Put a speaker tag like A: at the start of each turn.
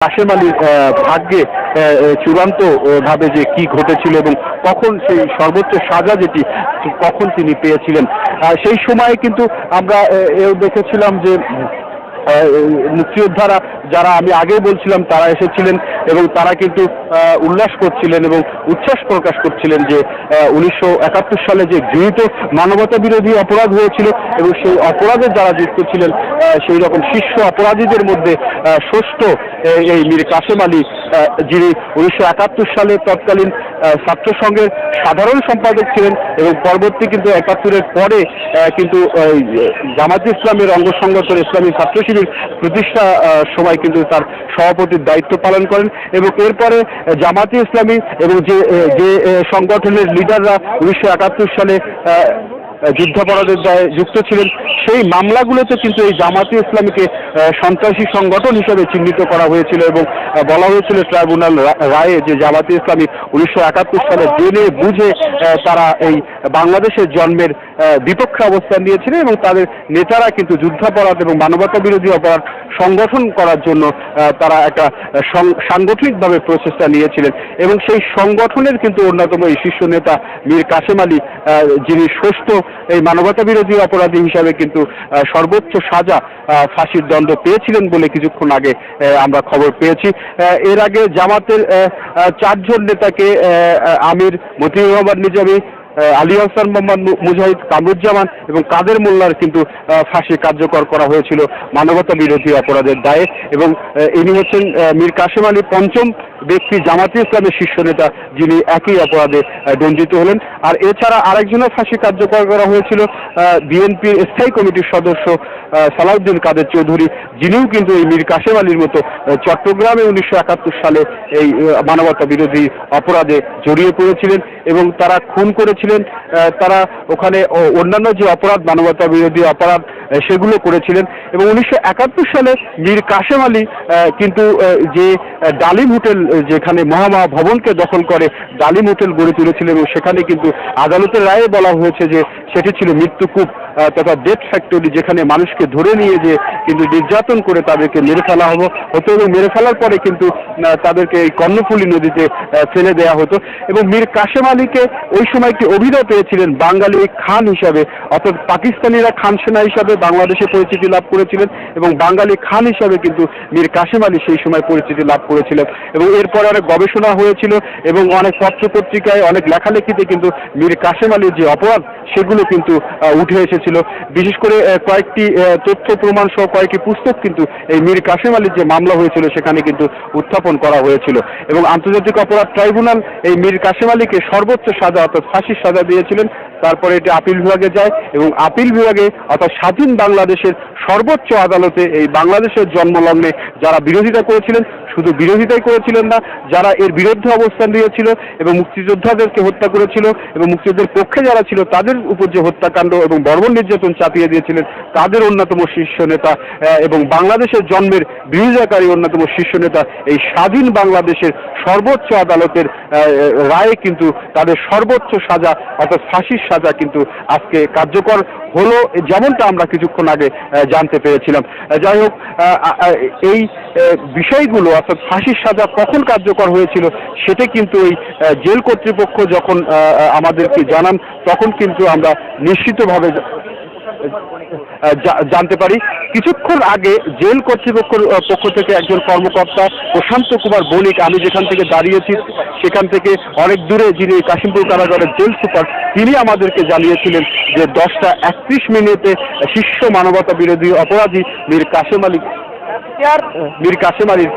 A: কাশেম আলীর ভাগ্যে চূড়ান্ত ভাবে যে কি ঘটেছিল এবং কখন সেই সর্বোচ্চ সাজা যেটি কখন তিনি পেয়েছিলেন সেই সময়ে কিন্তু আমরা এও দেখেছিলাম যে মুক্তিযোদ্ধারা যারা আমি আগেই বলছিলাম তারা এসেছিলেন এবং তারা কিন্তু উল্লাস করছিলেন এবং উচ্ছ্বাস প্রকাশ করছিলেন যে 1971 সালে যে গৃহীত মানবতা বিরোধী অপরাধ হয়েছিল এবং সেই অপরাধে যারা যুক্ত ছিলেন সেই রকম শীর্ষ অপরাধীদের মধ্যে ষষ্ঠ এই মীর কাশেম আলী, যিনি 1971 সালে তৎকালীন ছাত্র সংঘের সাধারণ সম্পাদক ছিলেন এবং পরবর্তী কিন্তু 71-এর পরে কিন্তু জামায়াতে ইসলামের অঙ্গ সংগঠন ইসলামী ছাত্র শিবির প্রতিষ্ঠা সময় কিন্তু তার সভাপতির দায়িত্ব পালন করেন এবং এরপরে জামায়াতে ইসলামী এবং যে সংগঠনের লিডাররা 1971 সালে যুদ্ধাপরাধের দায়ে যুক্ত ছিলেন সেই মামলাগুলোতে কিন্তু এই জামায়াতে ইসলামীকে সন্ত্রাসী সংগঠন হিসেবে চিহ্নিত করা হয়েছিল এবং বলা হয়েছিল ট্রাইব্যুনাল রায়ে যে জামায়াতে ইসলামী 1971 সালে জেনে বুঝে তারা এই বাংলাদেশের জন্মের বিপক্ষে অবস্থান নিয়েছিলেন এবং তাদের নেতারা কিন্তু যুদ্ধাপরাধ এবং মানবতা বিরোধী অপরাধ সংগঠন করার জন্য তারা একটা সাংগঠনিকভাবে প্রচেষ্টা নিয়েছিলেন এবং সেই সংগঠনের কিন্তু অন্যতম এই শীর্ষ নেতা মীর কাশেম আলী, যিনি ষষ্ঠ এই মানবতা বিরোধী অপরাধী হিসাবে কিন্তু সর্বোচ্চ সাজা ফাঁসির দণ্ড পেয়েছিলেন বলে কিছুক্ষণ আগে আমরা খবর পেয়েছি। এর আগে জামাতের 4 জন নেতাকে আমির, মতিউর রহমান নিজামী, আলী হাসান মোহাম্মদ মুজাহিদ, কামরুজ্জামান এবং কাদের মোল্লার কিন্তু ফাঁসি কার্যকর করা হয়েছিল মানবতা বিরোধী অপরাধের দায়ে এবং ইনি হচ্ছেন মীর কাশেম আলী পঞ্চম ব্যক্তি জামায়াতে ইসলামের শীর্ষ নেতা যিনি একই অপরাধে দণ্ডিত হলেন। আর এছাড়া আরেকজনের ফাঁসি কার্যকর করা হয়েছিল বিএনপির স্থায়ী কমিটির সদস্য সালাউদ্দিন কাদের চৌধুরী, যিনিও কিন্তু এই মীর কাশেম আলীর মতো চট্টগ্রামে 1971 সালে এই মানবতা বিরোধী অপরাধে জড়িয়ে পড়েছিলেন এবং তারা খুন করেছিলেন। তারা ওখানে অন্যান্য যে অপরাধ মানবতা বিরোধী অপরাধ সেগুলো করেছিলেন এবং 1971 সালে মীর কাশেম আলী কিন্তু যে ডালিম হোটেল, যেখানে মহামা ভবনকে দখল করে ডালিম হোটেল গড়ে তুলেছিলেন এবং সেখানে কিন্তু আদালতের রায়ে বলা হয়েছে যে সেটি ছিল মৃত্যুকূপ তথা ডেথ ফ্যাক্টরি, যেখানে মানুষকে ধরে নিয়ে যে কিন্তু নির্যাতন করে তাদেরকে মেরে ফেলা হতো এবং মেরে ফেলার পরে কিন্তু তাদেরকে এই কর্ণফুলী নদীতে ফেলে দেওয়া হতো এবং মীর কাশেম আলীকে ওই সময় একটি অভিধা পেয়েছিলেন বাঙালি খান হিসাবে, অর্থাৎ পাকিস্তানিরা খান সেনা হিসাবে বাংলাদেশে পরিচিতি লাভ করেছিলেন এবং বাঙালি খান হিসাবে কিন্তু মীর কাশেম আলী সেই সময় পরিচিতি লাভ করেছিলেন এবং এরপরে অনেক গবেষণা হয়েছিল এবং অনেক পত্রপত্রিকায় অনেক লেখালেখিতে কিন্তু মীর কাশেম আলীর যে অপরাধ সেগুলো কিন্তু উঠে এসেছিল। বিশেষ করে কয়েকটি তথ্য প্রমাণ সহ কয়েকটি পুস্তক কিন্তু এই মীর কাশেম আলীর যে মামলা হয়েছিল সেখানে কিন্তু উত্থাপন করা হয়েছিল এবং আন্তর্জাতিক অপরাধ ট্রাইব্যুনাল এই মীর কাশেম আলীকে সর্বোচ্চ সাজা অর্থাৎ ফাঁসির সাজা দিয়েছিলেন। তারপরে এটি আপিল বিভাগে যায় এবং আপিল বিভাগে অর্থাৎ স্বাধীন বাংলাদেশের সর্বোচ্চ আদালতে এই বাংলাদেশের জন্মলগ্নে যারা বিরোধিতা করেছিলেন, শুধু বিরোধিতাই করেছিলেন না, যারা এর বিরুদ্ধে অবস্থান নিয়েছিল এবং মুক্তিযোদ্ধাদেরকে হত্যা করেছিল এবং মুক্তিযুদ্ধের পক্ষে যারা ছিল তাদের উপর যে হত্যাকাণ্ড এবং বর্বর নির্যাতন চাপিয়ে দিয়েছিলেন তাদের অন্যতম শীর্ষ নেতা এবং বাংলাদেশের জন্মের বিরোধিতাকারী অন্যতম শীর্ষ নেতা এই স্বাধীন বাংলাদেশের সর্বোচ্চ আদালতের রায়ে কিন্তু তাদের সর্বোচ্চ সাজা অর্থাৎ ফাঁসির সাজা কিন্তু আজকে কার্যকর হলো, যেমনটা আমরা কিছুক্ষণ আগে জানতে পেরেছিলাম। যাই হোক, এই বিষয়গুলো অর্থাৎ ফাঁসির সাজা কখন কার্যকর হয়েছিল সেটা কিন্তু এই জেল কর্তৃপক্ষ যখন আমাদেরকে জানান তখন কিন্তু আমরা নিশ্চিতভাবে জানতে পারি। কিছুক্ষণ আগে জেল কর্তৃপক্ষের পক্ষ থেকে একজন কর্মকর্তা প্রশান্ত কুমার বণিক, আমি যেখান থেকে দাঁড়িয়েছি সেখান থেকে অনেক দূরে যিনি কাশিমপুর কারাগারের জেল সুপার, তিনি আমাদেরকে জানিয়েছিলেন যে 10টা 31 মিনিটে শীর্ষ মানবতা বিরোধী অপরাধী মীর কাশেম আলীর